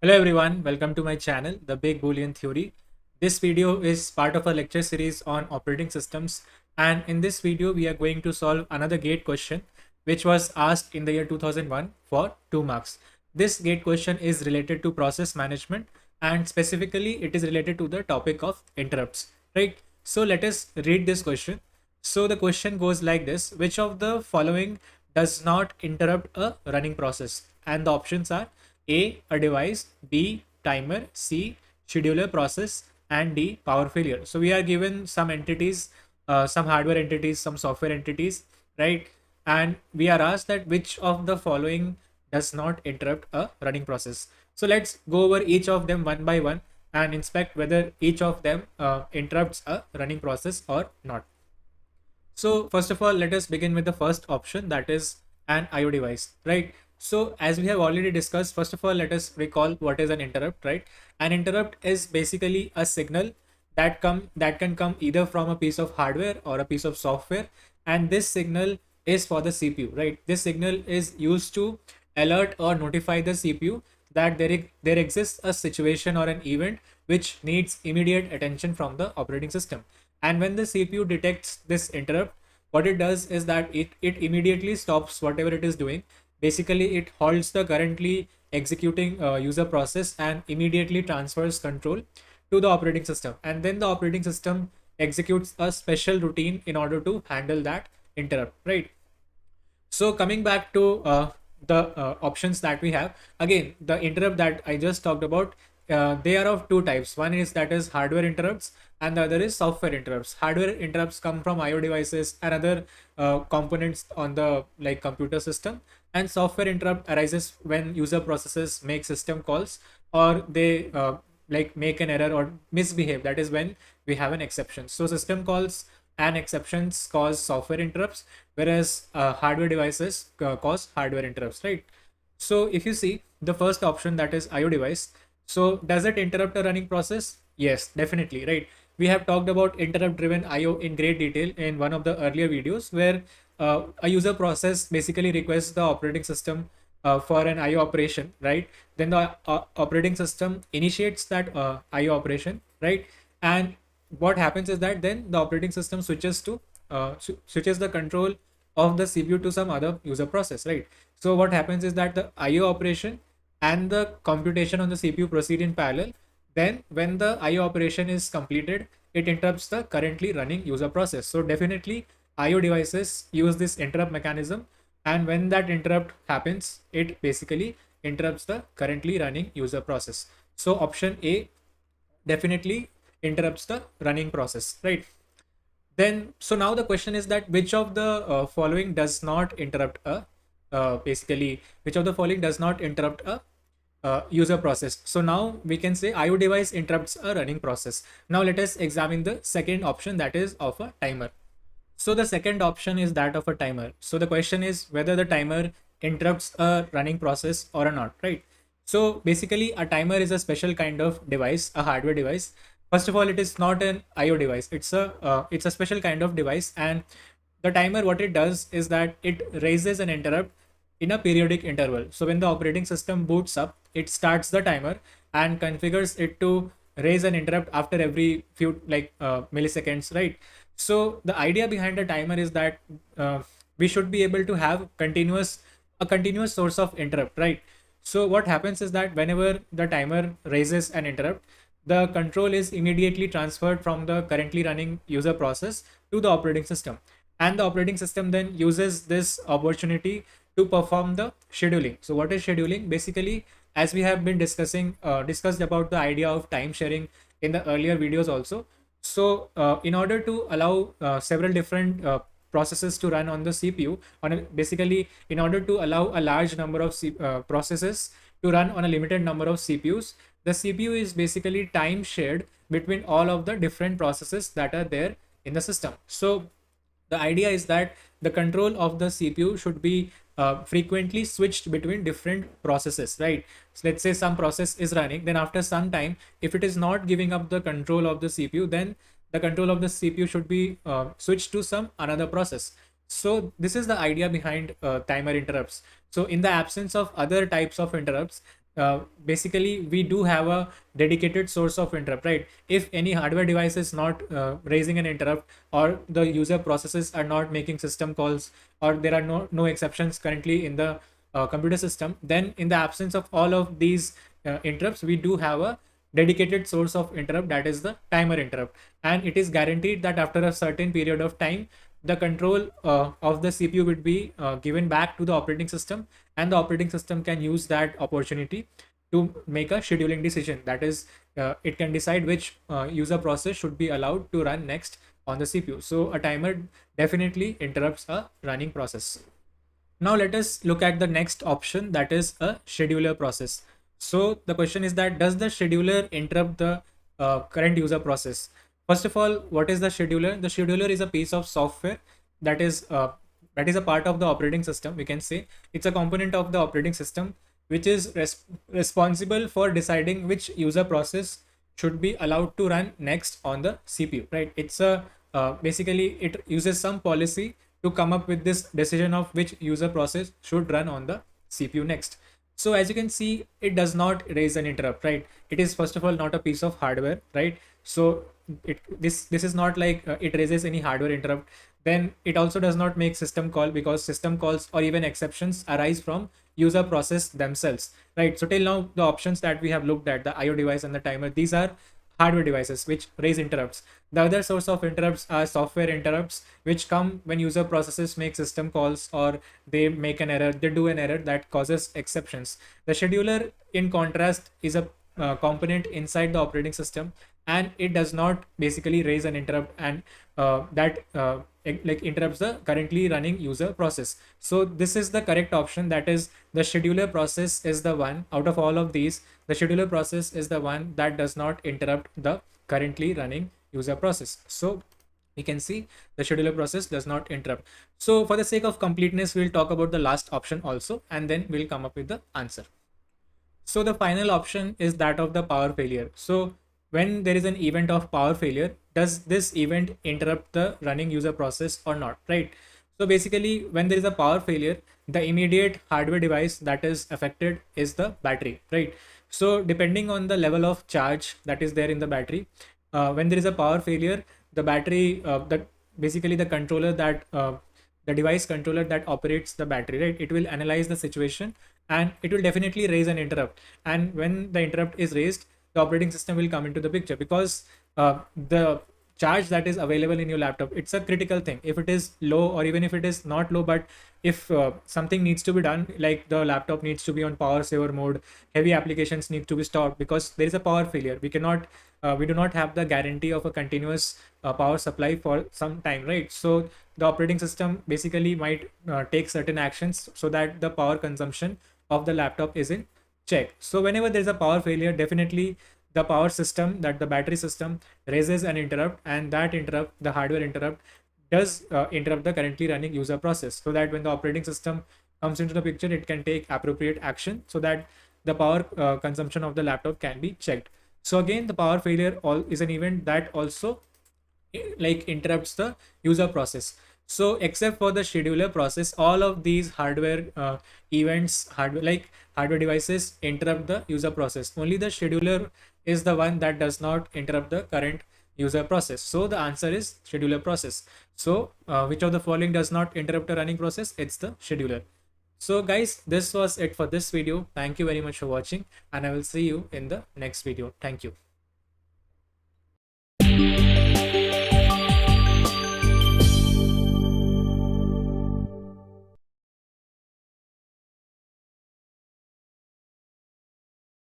Hello everyone, welcome to my channel, The Big Boolean Theory. This video is part of a lecture series on operating systems, and in this video we are going to solve another gate question which was asked in the year 2001 for 2 marks. This gate question is related to process management, and specifically it is related to the topic of interrupts, right? So let us read this question. So the question goes like this: which of the following does not interrupt a running process? And the options are A device, B timer, C scheduler process, and D power failure. So we are given some entities, some hardware entities, some software entities, right? And we are asked that which of the following does not interrupt a running process. So let's go over each of them one by one and inspect whether each of them interrupts a running process or not. So first of all, let us begin with the first option, that is an IO device, right? So as we have already discussed, first of all, let us recall what is an interrupt, right? An interrupt is basically a signal that can come either from a piece of hardware or a piece of software, and this signal is for the CPU, right? This signal is used to alert or notify the CPU that there exists a situation or an event which needs immediate attention from the operating system. And when the CPU detects this interrupt, what it does is that it immediately stops whatever it is doing. Basically, it halts the currently executing user process and immediately transfers control to the operating system. And then the operating system executes a special routine in order to handle that interrupt, right? So coming back to the options that we have, again, the interrupt that I just talked about, they are of two types. One is that is hardware interrupts, and the other is software interrupts. Hardware interrupts come from IO devices and other components on the like computer system, and software interrupt arises when user processes make system calls, or they like make an error or misbehave. That is when we have an exception. So system calls and exceptions cause software interrupts, whereas hardware devices cause hardware interrupts, right? So if you see the first option, that is IO device, so does it interrupt a running process? Yes, definitely, right? We have talked about interrupt driven IO in great detail in one of the earlier videos, where a user process basically requests the operating system for an IO operation, right? Then the operating system initiates that IO operation, right? And what happens is that then the operating system switches to switches the control of the CPU to some other user process, right? So what happens is that the IO operation and the computation on the CPU proceed in parallel. Then when the IO operation is completed, it interrupts the currently running user process. So definitely IO devices use this interrupt mechanism, and when that interrupt happens, it basically interrupts the currently running user process. So option A definitely interrupts the running process, right? Then so now the question is that which of the following does not interrupt a basically which of the following does not interrupt a user process. So now we can say IO device interrupts a running process. Now let us examine the second option, that is of a timer. So the second option is that of a timer. So the question is whether the timer interrupts a running process or not, right? So basically a timer is a special kind of device, a hardware device. First of all, it is not an IO device. It's a special kind of device, and the timer, what it does is that it raises an interrupt in a periodic interval. So when the operating system boots up, it starts the timer and configures it to raise an interrupt after every few milliseconds, right? So the idea behind the timer is that we should be able to have a continuous source of interrupt, right? So what happens is that whenever the timer raises an interrupt, the control is immediately transferred from the currently running user process to the operating system, and the operating system then uses this opportunity to perform the scheduling. So what is scheduling? Basically, as we have been discussed about the idea of time sharing in the earlier videos also. So in order to allow several different processes to run on the CPU, basically in order to allow a large number of processes to run on a limited number of CPUs, the CPU is basically time shared between all of the different processes that are there in the system. So the idea is that the control of the CPU should be frequently switched between different processes, right? So let's say some process is running, then after some time, if it is not giving up the control of the CPU, then the control of the CPU should be switched to some another process. So this is the idea behind timer interrupts. So in the absence of other types of interrupts, basically we do have a dedicated source of interrupt, right? If any hardware device is not raising an interrupt, or the user processes are not making system calls, or there are no exceptions currently in the computer system, then in the absence of all of these interrupts, we do have a dedicated source of interrupt, that is the timer interrupt. And it is guaranteed that after a certain period of time, the control of the CPU would be given back to the operating system, and the operating system can use that opportunity to make a scheduling decision. That is, it can decide which user process should be allowed to run next on the CPU. So a timer definitely interrupts a running process. Now let us look at the next option, that is a scheduler process. So the question is that, does the scheduler interrupt the current user process? First of all, what is the scheduler? The scheduler is a piece of software that is a part of the operating system. We can say it's a component of the operating system which is responsible for deciding which user process should be allowed to run next on the CPU, right? It's a basically it uses some policy to come up with this decision of which user process should run on the CPU next. So as you can see, it does not raise an interrupt, right? It is first of all not a piece of hardware, right? So this is not like it raises any hardware interrupt. Then it also does not make system call, because system calls or even exceptions arise from user process themselves, right? So till now, the options that we have looked at, the IO device and the timer, these are hardware devices which raise interrupts. The other source of interrupts are software interrupts, which come when user processes make system calls, or they make an error, they do an error that causes exceptions. The scheduler, in contrast, is a component inside the operating system, and it does not basically raise an interrupt, and like interrupts the currently running user process. So this is the correct option, that is, the scheduler process is the one out of all of these. The scheduler process is the one that does not interrupt the currently running user process. So we can see the scheduler process does not interrupt. So for the sake of completeness, we'll talk about the last option also, and then we'll come up with the answer. So the final option is that of the power failure. So when there is an event of power failure, does this event interrupt the running user process or not, right? So basically, when there is a power failure, the immediate hardware device that is affected is the battery, right? So depending on the level of charge that is there in the battery, when there is a power failure, the battery, that basically the controller that the device controller that operates the battery, right, it will analyze the situation, and it will definitely raise an interrupt. And when the interrupt is raised, the operating system will come into the picture, because the charge that is available in your laptop, it's a critical thing. If it is low, or even if it is not low, but if something needs to be done, like the laptop needs to be on power saver mode, heavy applications need to be stopped because there is a power failure, we do not have the guarantee of a continuous power supply for some time, right? So the operating system basically might take certain actions so that the power consumption of the laptop is in check. So whenever there's a power failure, definitely the power system, that the battery system, raises an interrupt, and that interrupt, the hardware interrupt, does interrupt the currently running user process, so that when the operating system comes into the picture, it can take appropriate action so that the power consumption of the laptop can be checked. So again, the power failure is an event that also like interrupts the user process. So except for the scheduler process, all of these hardware events, hardware devices, interrupt the user process. Only the scheduler is the one that does not interrupt the current user process. So the answer is scheduler process. So which of the following does not interrupt a running process? It's the scheduler. So guys, this was it for this video. Thank you very much for watching, and I will see you in the next video. Thank you.